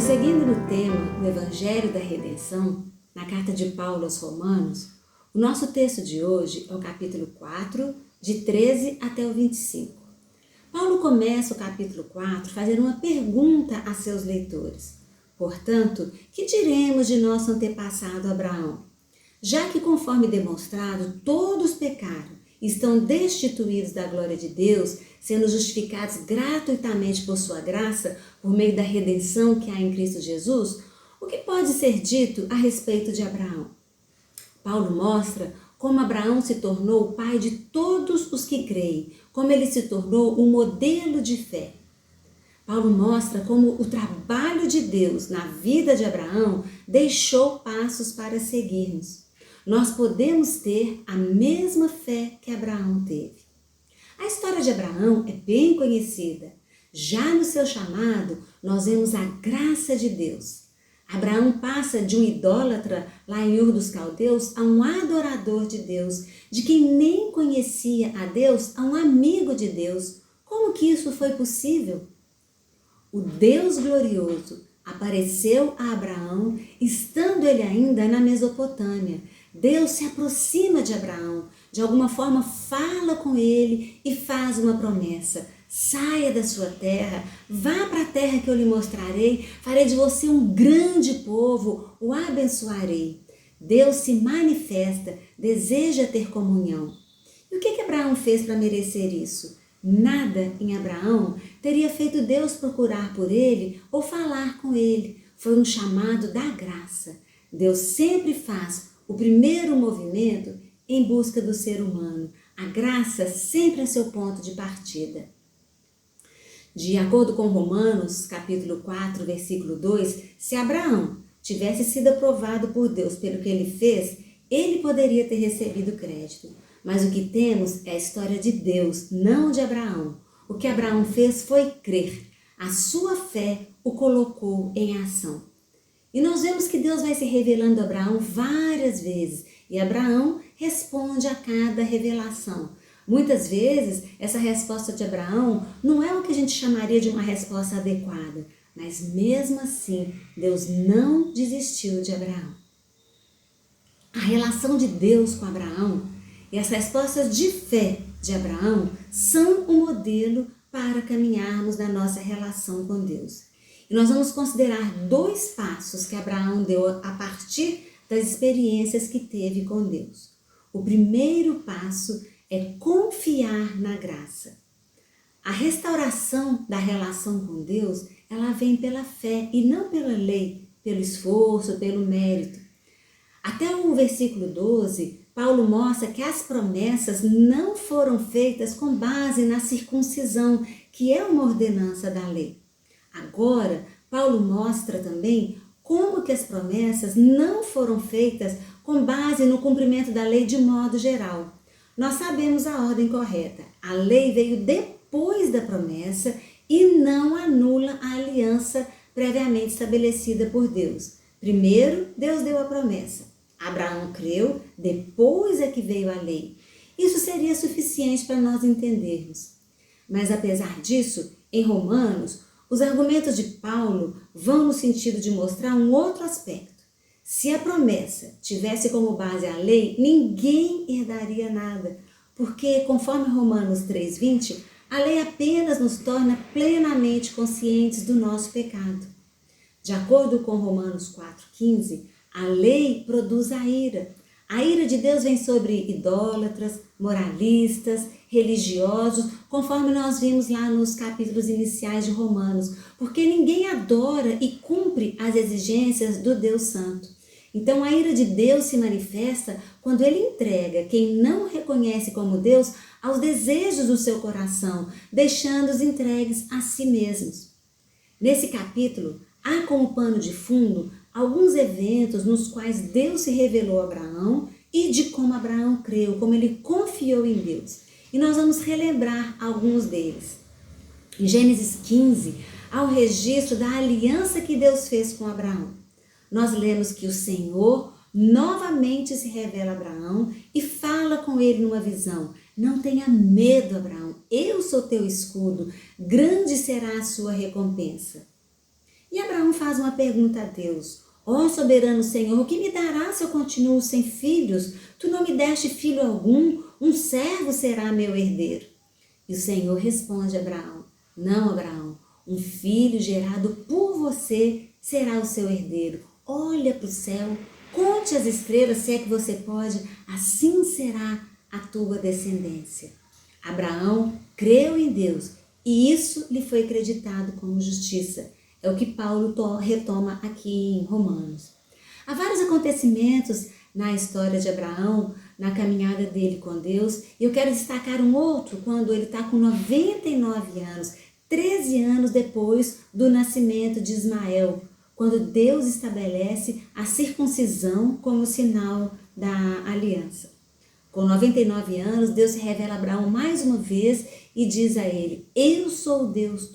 Prosseguindo no tema do Evangelho da Redenção, na carta de Paulo aos Romanos, o nosso texto de hoje é o capítulo 4, de 13 até o 25. Paulo começa o capítulo 4 fazendo uma pergunta a seus leitores. Portanto, que diremos de nosso antepassado Abraão? Já que, conforme demonstrado, todos pecaram e estão destituídos da glória de Deus, sendo justificados gratuitamente por sua graça, por meio da redenção que há em Cristo Jesus, o que pode ser dito a respeito de Abraão? Paulo mostra como Abraão se tornou o pai de todos os que creem, como ele se tornou um modelo de fé. Paulo mostra como o trabalho de Deus na vida de Abraão deixou passos para seguirmos. Nós podemos ter a mesma fé que Abraão teve. A história de Abraão é bem conhecida. Já no seu chamado, nós vemos a graça de Deus. Abraão passa de um idólatra lá em Ur dos Caldeus a um adorador de Deus, de quem nem conhecia a Deus, a um amigo de Deus. Como que isso foi possível? O Deus glorioso apareceu a Abraão, estando ele ainda na Mesopotâmia. Deus se aproxima de Abraão, de alguma forma fala com ele e faz uma promessa. Saia da sua terra, vá para a terra que eu lhe mostrarei, farei de você um grande povo, o abençoarei. Deus se manifesta, deseja ter comunhão. E o que Abraão fez para merecer isso? Nada em Abraão teria feito Deus procurar por ele ou falar com ele. Foi um chamado da graça. Deus sempre faz o primeiro movimento em busca do ser humano. A graça sempre é seu ponto de partida. De acordo com Romanos, capítulo 4, versículo 2, se Abraão tivesse sido aprovado por Deus pelo que ele fez, ele poderia ter recebido crédito. Mas o que temos é a história de Deus, não de Abraão. O que Abraão fez foi crer. A sua fé o colocou em ação. E nós vemos que Deus vai se revelando a Abraão várias vezes. E Abraão responde a cada revelação. Muitas vezes, essa resposta de Abraão não é o que a gente chamaria de uma resposta adequada. Mas mesmo assim, Deus não desistiu de Abraão. A relação de Deus com Abraão e as respostas de fé de Abraão são um modelo para caminharmos na nossa relação com Deus. E nós vamos considerar 2 passos que Abraão deu a partir das experiências que teve com Deus. O primeiro passo é confiar na graça. A restauração da relação com Deus, ela vem pela fé e não pela lei, pelo esforço, pelo mérito. Até o versículo 12, Paulo mostra que as promessas não foram feitas com base na circuncisão, que é uma ordenança da lei. Agora, Paulo mostra também como que as promessas não foram feitas com base no cumprimento da lei de modo geral. Nós sabemos a ordem correta. A lei veio depois da promessa e não anula a aliança previamente estabelecida por Deus. Primeiro, Deus deu a promessa. Abraão creu, depois é que veio a lei. Isso seria suficiente para nós entendermos. Mas apesar disso, em Romanos, os argumentos de Paulo vão no sentido de mostrar um outro aspecto. Se a promessa tivesse como base a lei, ninguém herdaria nada, porque, conforme Romanos 3,20, a lei apenas nos torna plenamente conscientes do nosso pecado. De acordo com Romanos 4,15, a lei produz a ira. A ira de Deus vem sobre idólatras, moralistas, religiosos, conforme nós vimos lá nos capítulos iniciais de Romanos, porque ninguém adora e cumpre as exigências do Deus Santo. Então a ira de Deus se manifesta quando ele entrega quem não reconhece como Deus aos desejos do seu coração, deixando-os entregues a si mesmos. Nesse capítulo, há como pano de fundo alguns eventos nos quais Deus se revelou a Abraão e de como Abraão creu, como ele confiou em Deus. E nós vamos relembrar alguns deles. Em Gênesis 15, há o registro da aliança que Deus fez com Abraão. Nós lemos que o Senhor novamente se revela a Abraão e fala com ele numa visão. Não tenha medo, Abraão, eu sou teu escudo, grande será a sua recompensa. E Abraão faz uma pergunta a Deus: ó soberano Senhor, o que me dará se eu continuo sem filhos? Tu não me deste filho algum, um servo será meu herdeiro. E o Senhor responde a Abraão: não, Abraão, um filho gerado por você será o seu herdeiro. Olha para o céu, conte as estrelas se é que você pode, assim será a tua descendência. Abraão creu em Deus e isso lhe foi acreditado como justiça. É o que Paulo retoma aqui em Romanos. Há vários acontecimentos na história de Abraão, na caminhada dele com Deus. E eu quero destacar um outro, quando ele está com 99 anos, 13 anos depois do nascimento de Ismael, quando Deus estabelece a circuncisão como sinal da aliança. Com 99 anos, Deus se revela a Abraão mais uma vez e diz a ele: eu sou o Deus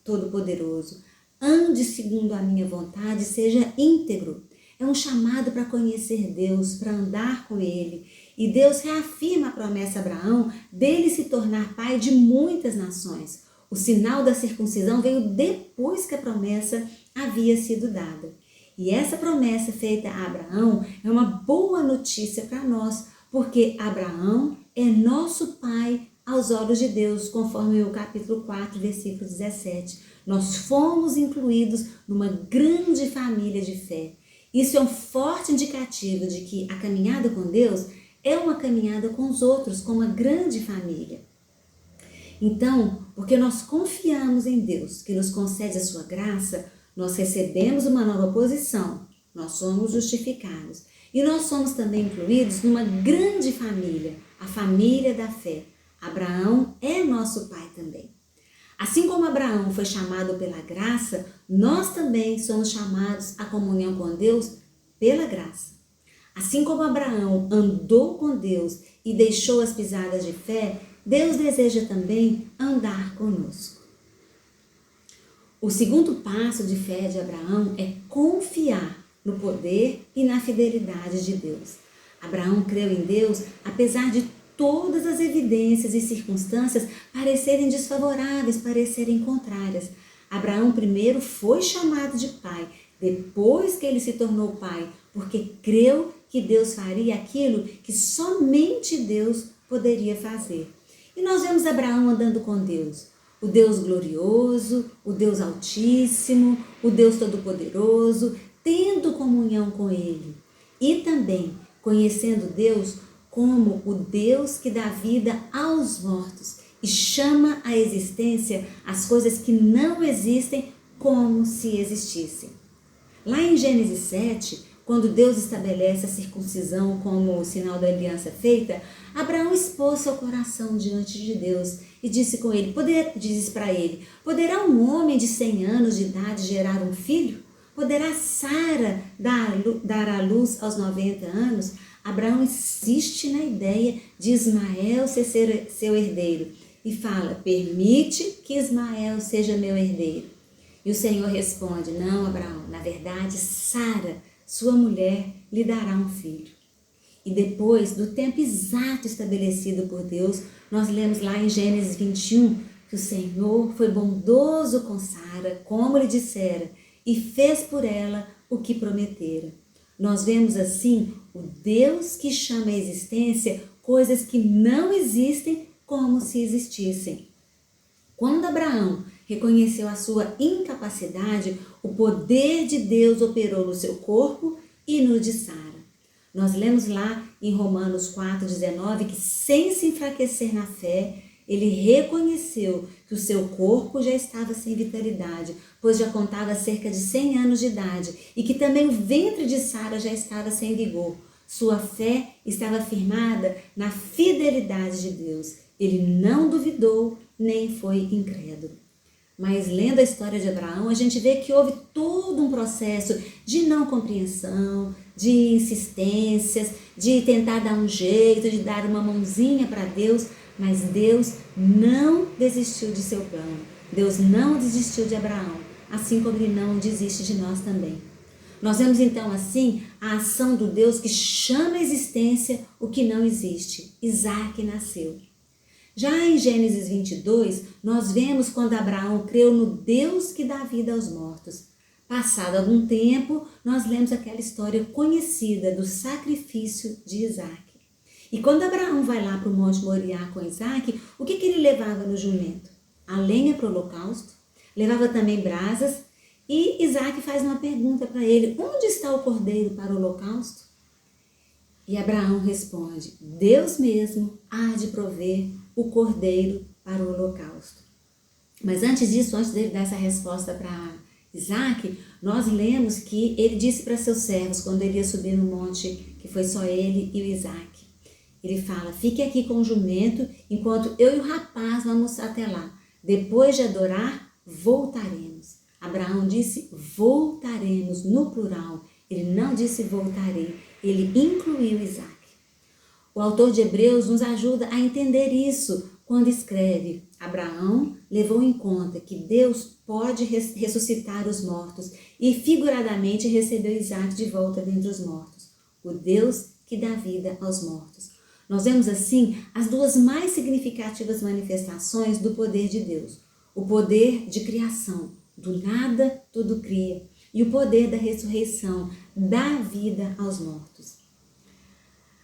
Todo-Poderoso, ande segundo a minha vontade, seja íntegro. É um chamado para conhecer Deus, para andar com Ele. E Deus reafirma a promessa a Abraão dele se tornar pai de muitas nações. O sinal da circuncisão veio depois que a promessa havia sido dada. E essa promessa feita a Abraão é uma boa notícia para nós, porque Abraão é nosso pai aos olhos de Deus, conforme o capítulo 4, versículo 17. Nós fomos incluídos numa grande família de fé. Isso é um forte indicativo de que a caminhada com Deus é uma caminhada com os outros, com uma grande família. Então, porque nós confiamos em Deus, que nos concede a sua graça, nós recebemos uma nova posição, nós somos justificados. E nós somos também incluídos numa grande família, a família da fé. Abraão é nosso pai também. Assim como Abraão foi chamado pela graça, nós também somos chamados à comunhão com Deus pela graça. Assim como Abraão andou com Deus e deixou as pisadas de fé, Deus deseja também andar conosco. O segundo passo de fé de Abraão é confiar no poder e na fidelidade de Deus. Abraão creu em Deus apesar de todas as evidências e circunstâncias parecerem desfavoráveis, parecerem contrárias. Abraão primeiro foi chamado de pai, depois que ele se tornou pai, porque creu que Deus faria aquilo que somente Deus poderia fazer. E nós vemos Abraão andando com Deus, o Deus glorioso, o Deus altíssimo, o Deus todo-poderoso, tendo comunhão com ele. E também conhecendo Deus como o Deus que dá vida aos mortos e chama à existência as coisas que não existem como se existissem. Lá em Gênesis 7, quando Deus estabelece a circuncisão como sinal da aliança feita, Abraão expôs seu coração diante de Deus e disse para ele: poderá um homem de 100 anos de idade gerar um filho? Poderá Sara dar à luz aos 90 anos? Abraão insiste na ideia de Ismael ser seu herdeiro e fala: permite que Ismael seja meu herdeiro. E o Senhor responde: não, Abraão, na verdade Sara, sua mulher, lhe dará um filho. E depois do tempo exato estabelecido por Deus, nós lemos lá em Gênesis 21 que o Senhor foi bondoso com Sara, como lhe dissera, e fez por ela o que prometera. Nós vemos assim o Deus que chama à existência coisas que não existem como se existissem. Quando Abraão reconheceu a sua incapacidade, o poder de Deus operou no seu corpo e no de Sara. Nós lemos lá em Romanos 4,19 que, sem se enfraquecer na fé, ele reconheceu que o seu corpo já estava sem vitalidade, pois já contava cerca de 100 anos de idade, e que também o ventre de Sara já estava sem vigor. Sua fé estava firmada na fidelidade de Deus. Ele não duvidou, nem foi incrédulo. Mas lendo a história de Abraão, a gente vê que houve todo um processo de não compreensão, de insistências, de tentar dar um jeito, de dar uma mãozinha para Deus, mas Deus não desistiu de seu plano. Deus não desistiu de Abraão, assim como Ele não desiste de nós também. Nós vemos então assim a ação do Deus que chama à existência o que não existe. Isaac nasceu. Já em Gênesis 22, nós vemos quando Abraão creu no Deus que dá vida aos mortos. Passado algum tempo, nós lemos aquela história conhecida do sacrifício de Isaac. E quando Abraão vai lá para o Monte Moriá com Isaac, o que ele levava no jumento? A lenha para o holocausto, levava também brasas, e Isaac faz uma pergunta para ele: onde está o cordeiro para o holocausto? E Abraão responde: Deus mesmo há de prover o cordeiro para o holocausto. Mas antes disso, antes dele dar essa resposta para Isaac, nós lemos que ele disse para seus servos, quando ele ia subir no monte, que foi só ele e o Isaac. Ele fala: fique aqui com o jumento, enquanto eu e o rapaz vamos até lá. Depois de adorar, voltaremos. Abraão disse voltaremos no plural. Ele não disse voltarei. Ele incluiu Isaac. O autor de Hebreus nos ajuda a entender isso quando escreve: Abraão levou em conta que Deus pode ressuscitar os mortos e figuradamente recebeu Isaac de volta dentre os mortos. O Deus que dá vida aos mortos. Nós vemos assim as duas mais significativas manifestações do poder de Deus. O poder de criação, do nada tudo cria, e o poder da ressurreição, dá vida aos mortos.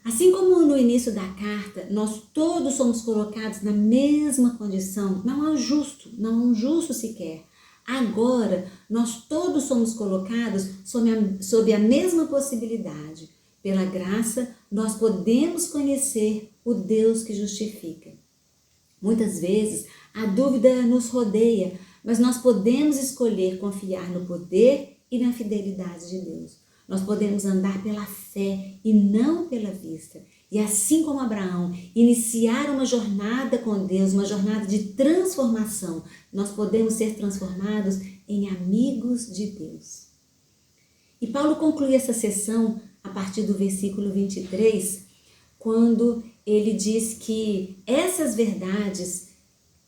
Assim como no início da carta, nós todos somos colocados na mesma condição, não há um justo sequer. Agora, nós todos somos colocados sob a mesma possibilidade. Pela graça, nós podemos conhecer o Deus que justifica. Muitas vezes, a dúvida nos rodeia, mas nós podemos escolher confiar no poder e na fidelidade de Deus. Nós podemos andar pela fé e não pela vista. E assim como Abraão, iniciar uma jornada com Deus, uma jornada de transformação, nós podemos ser transformados em amigos de Deus. E Paulo conclui essa sessão a partir do versículo 23, quando ele diz que essas verdades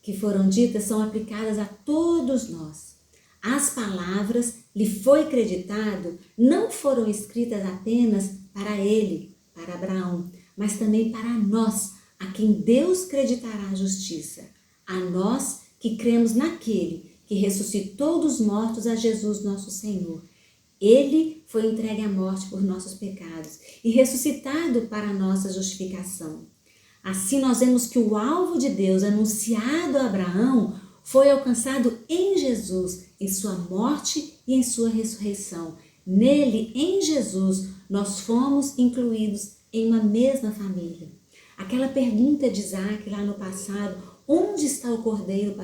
que foram ditas são aplicadas a todos nós. As palavras lhe foi creditado não foram escritas apenas para ele, para Abraão, mas também para nós, a quem Deus creditará a justiça, a nós que cremos naquele que ressuscitou dos mortos a Jesus nosso Senhor. Ele foi entregue à morte por nossos pecados e ressuscitado para a nossa justificação. Assim nós vemos que o alvo de Deus anunciado a Abraão foi alcançado em Jesus, em sua morte e em sua ressurreição. Nele, em Jesus, nós fomos incluídos em uma mesma família. Aquela pergunta de Isaac lá no passado, onde está o cordeiro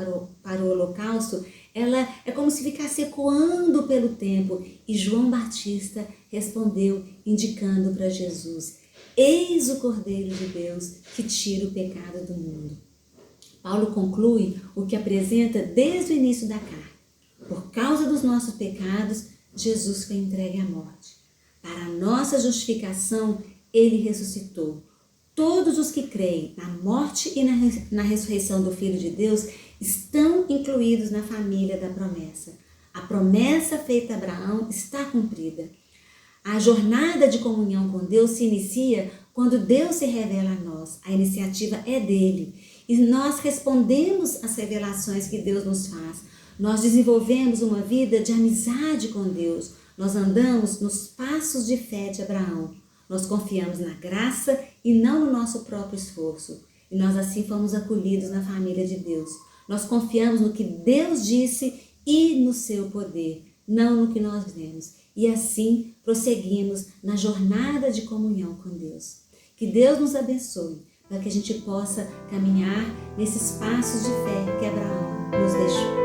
para o holocausto? Ela é como se ficasse ecoando pelo tempo. E João Batista respondeu, indicando para Jesus: eis o Cordeiro de Deus que tira o pecado do mundo. Paulo conclui o que apresenta desde o início da carta. Por causa dos nossos pecados, Jesus foi entregue à morte. Para a nossa justificação, ele ressuscitou. Todos os que creem na morte e na ressurreição do Filho de Deus estão incluídos na família da promessa. A promessa feita a Abraão está cumprida. A jornada de comunhão com Deus se inicia quando Deus se revela a nós. A iniciativa é dele. E nós respondemos às revelações que Deus nos faz. Nós desenvolvemos uma vida de amizade com Deus. Nós andamos nos passos de fé de Abraão. Nós confiamos na graça e não no nosso próprio esforço. E nós assim fomos acolhidos na família de Deus. Nós confiamos no que Deus disse e no seu poder, não no que nós vemos. E assim prosseguimos na jornada de comunhão com Deus. Que Deus nos abençoe, para que a gente possa caminhar nesses passos de fé que Abraão nos deixou.